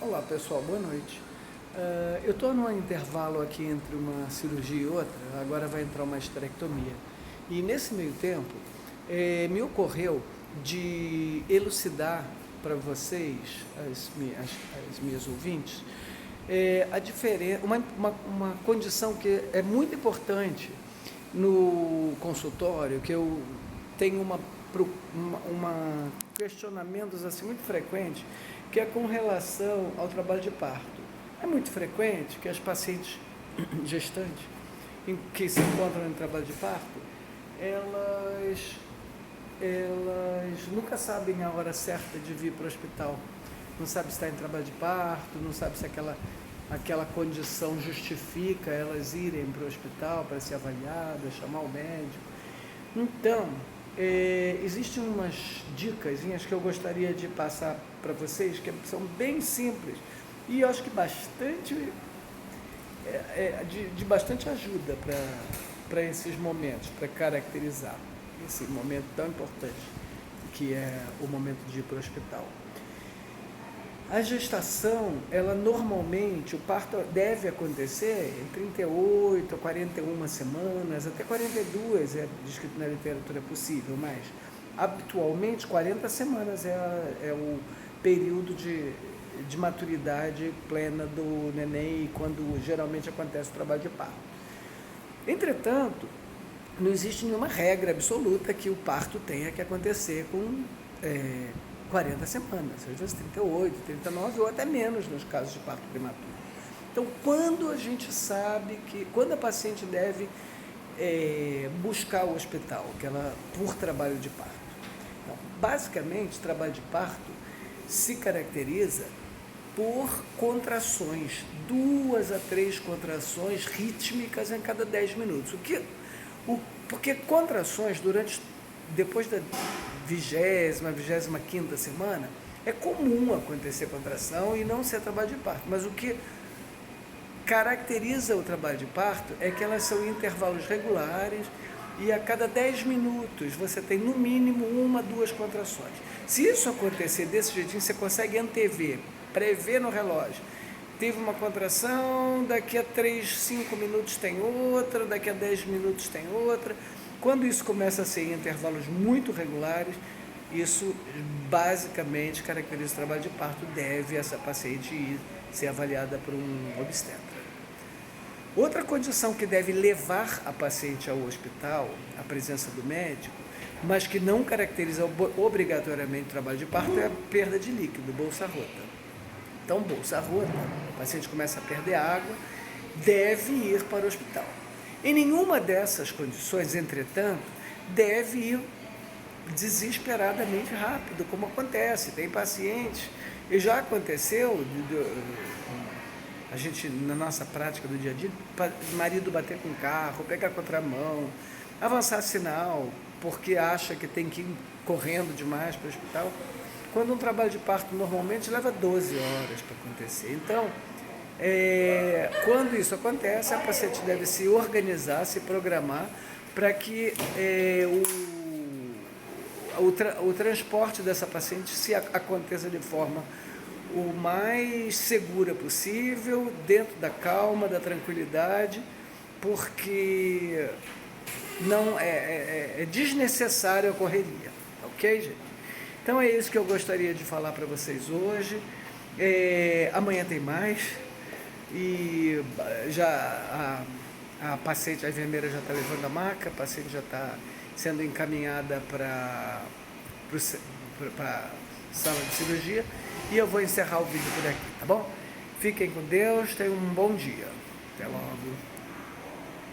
Olá pessoal, boa noite. Eu estou num intervalo aqui entre uma cirurgia e outra, agora vai entrar uma esterectomia. E nesse meio tempo, me ocorreu de elucidar para vocês, as minhas ouvintes, a diferença, uma condição que é muito importante no consultório, que eu tenho uma questionamentos assim muito frequentes, que é com relação ao trabalho de parto. É muito frequente que as pacientes gestantes que se encontram em trabalho de parto, elas nunca sabem a hora certa de vir para o hospital. Não sabe se está em trabalho de parto, não sabe se aquela condição justifica elas irem para o hospital para ser avaliadas, chamar o médico. Então, existem umas dicas que eu gostaria de passar para vocês, que são bem simples e eu acho que de bastante ajuda para esses momentos, para caracterizar esse momento tão importante que é o momento de ir para o hospital. A gestação, ela normalmente, o parto deve acontecer em 38 a 41 semanas, até 42 é descrito na literatura possível, mas habitualmente 40 semanas é o período de maturidade plena do neném, quando geralmente acontece o trabalho de parto. Entretanto, não existe nenhuma regra absoluta que o parto tenha que acontecer com 40 semanas, seja 38, 39 ou até menos nos casos de parto prematuro. Então, quando a gente sabe quando a paciente deve buscar o hospital, por trabalho de parto? Então, basicamente, trabalho de parto se caracteriza por contrações, 2 a 3 contrações rítmicas em cada 10 minutos. Porque contrações depois da 25ª semana, é comum acontecer contração e não ser trabalho de parto. Mas o que caracteriza o trabalho de parto é que elas são em intervalos regulares e a cada 10 minutos você tem no mínimo 1, 2 contrações. Se isso acontecer desse jeitinho, você consegue prever no relógio. Teve uma contração, daqui a 3, 5 minutos tem outra, daqui a 10 minutos tem outra. Quando isso começa a ser em intervalos muito regulares, isso basicamente caracteriza o trabalho de parto, deve essa paciente ir ser avaliada por um obstetra. Outra condição que deve levar a paciente ao hospital, a presença do médico, mas que não caracteriza obrigatoriamente o trabalho de parto, é a perda de líquido, bolsa rota. Então, bolsa rota, a paciente começa a perder água, deve ir para o hospital. Em nenhuma dessas condições, entretanto, deve ir desesperadamente rápido, como acontece. Tem pacientes, e já aconteceu, a gente, na nossa prática do dia a dia, marido bater com o carro, pegar contramão, avançar sinal, porque acha que tem que ir correndo demais para o hospital, quando um trabalho de parto normalmente leva 12 horas para acontecer. Então, quando isso acontece, a paciente deve se organizar, se programar para que o transporte dessa paciente aconteça de forma o mais segura possível, dentro da calma, da tranquilidade, porque não é desnecessária a correria, ok, gente? Então é isso que eu gostaria de falar para vocês hoje. Amanhã tem mais. E já a paciente, a enfermeira já está levando a maca, a paciente já está sendo encaminhada para a sala de cirurgia e eu vou encerrar o vídeo por aqui, tá bom? Fiquem com Deus, tenham um bom dia. Até logo.